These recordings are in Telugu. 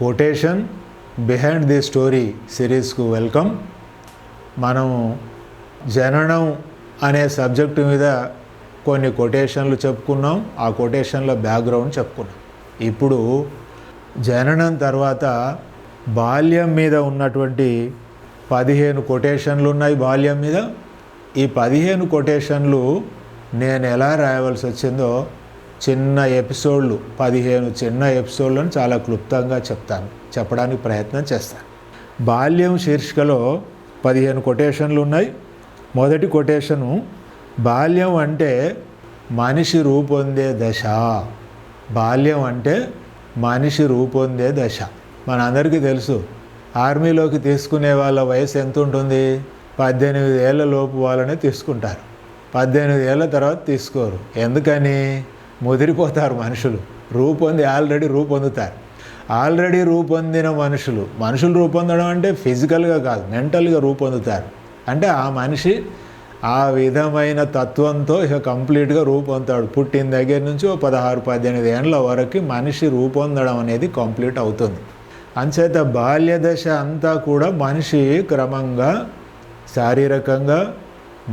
కొటేషన్ బిహైండ్ ది స్టోరీ సిరీస్కు వెల్కమ్. మనం జననం అనే సబ్జెక్టు మీద కొన్ని కొటేషన్లు చెప్పుకున్నాం. ఆ కొటేషన్ల బ్యాక్గ్రౌండ్ చెప్పుకున్నాం. ఇప్పుడు జననం తర్వాత బాల్యం మీద ఉన్నటువంటి 15 కొటేషన్లు ఉన్నాయి. బాల్యం మీద ఈ 15 కొటేషన్లు నేను ఎలా రాయవలసి వచ్చిందో చిన్న ఎపిసోడ్లు, 15 చిన్న ఎపిసోడ్లను చాలా క్లుప్తంగా చెప్పడానికి ప్రయత్నం చేస్తాను. బాల్యం శీర్షికలో 15 కొటేషన్లు ఉన్నాయి. మొదటి కొటేషను, బాల్యం అంటే మనిషి రూపొందే దశ. బాల్యం అంటే మనిషి రూపొందే దశ. మనందరికీ తెలుసు, ఆర్మీలోకి తీసుకునే వాళ్ళ వయసు ఎంత ఉంటుంది? 18 ఏళ్ళ లోపు వాళ్ళనే తీసుకుంటారు. 18 ఏళ్ళ తర్వాత తీసుకోరు. ఎందుకని? ముదిరిపోతారు మనుషులు. ఆల్రెడీ రూపొందుతారు. ఆల్రెడీ రూపొందిన మనుషులు రూపొందడం అంటే ఫిజికల్గా కాదు, మెంటల్గా రూపొందుతారు. అంటే ఆ మనిషి ఆ విధమైన తత్వంతో ఇక కంప్లీట్గా రూపొందుతాడు. పుట్టిన దగ్గర నుంచి 16-18 ఏళ్ళ వరకు మనిషి రూపొందడం అనేది కంప్లీట్ అవుతుంది. అంచేత బాల్య దశ అంతా కూడా మనిషి క్రమంగా శారీరకంగా,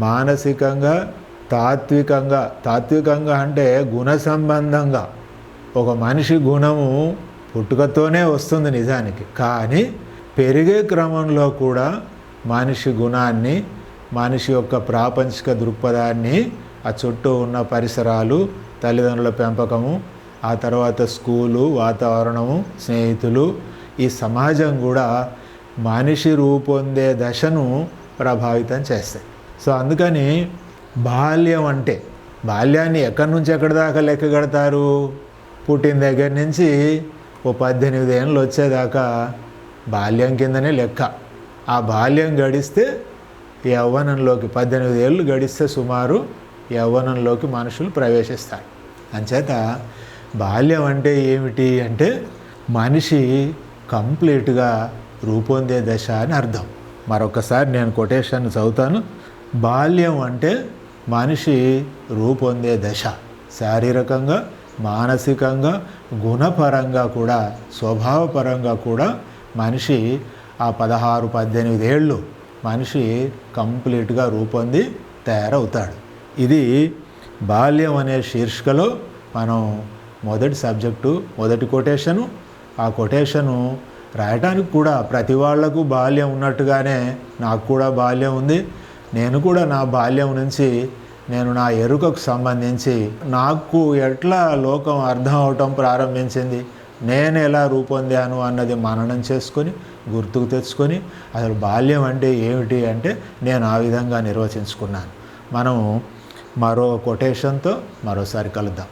మానసికంగా, తాత్వికంగా అంటే గుణ సంబంధంగా ఒక మనిషి గుణము పుట్టుకతోనే వస్తుంది నిజానికి. కానీ పెరిగే క్రమంలో కూడా మనిషి గుణాన్ని, మనిషి యొక్క ప్రాపంచిక దృక్పథాన్ని, ఆ చుట్టూ ఉన్న పరిసరాలు, తల్లిదండ్రుల పెంపకము, ఆ తర్వాత స్కూలు, వాతావరణము, స్నేహితులు, ఈ సమాజం కూడా మనిషి రూపొందే దశను ప్రభావితం చేస్తాయి. సో అందుకని బాల్యం అంటే, బాల్యాన్ని ఎక్కడి నుంచి ఎక్కడి దాకా లెక్క కడతారు? పుట్టిన దగ్గర నుంచి 18 ఏళ్ళు వచ్చేదాకా బాల్యం కిందనే లెక్క. ఆ బాల్యం గడిస్తే యవ్వనంలోకి, 18 ఏళ్ళు గడిస్తే సుమారు యవ్వనంలోకి మనుషులు ప్రవేశిస్తారు. అంచేత బాల్యం అంటే ఏమిటి అంటే మనిషి కంప్లీట్గా రూపొందే దశ అని అర్థం. మరొకసారి నేను కొటేషన్ చదువుతాను. బాల్యం అంటే మనిషి రూపొందే దశ. శారీరకంగా, మానసికంగా, గుణపరంగా కూడా, స్వభావపరంగా కూడా మనిషి ఆ 16-18 ఏళ్ళు మనిషి కంప్లీట్గా రూపొంది తయారవుతాడు. ఇది బాల్యం అనే శీర్షికలో మనం మొదటి సబ్జెక్టు, మొదటి కొటేషను. ఆ కొటేషను రాయటానికి కూడా ప్రతి వాళ్లకు బాల్యం ఉన్నట్టుగానే నాకు కూడా బాల్యం ఉంది. నేను కూడా నా బాల్యం నుంచి నేను నా ఎరుకకు సంబంధించి నాకు ఎట్లా లోకం అర్థం అవటం ప్రారంభించింది, నేను ఎలా రూపొందాను అన్నది మననం చేసుకొని, గుర్తుకు తెచ్చుకొని, అసలు బాల్యం అంటే ఏమిటి అంటే నేను ఆ విధంగా నిర్వచించుకున్నాను. మనం మరో కొటేషన్తో మరోసారి కలుద్దాం.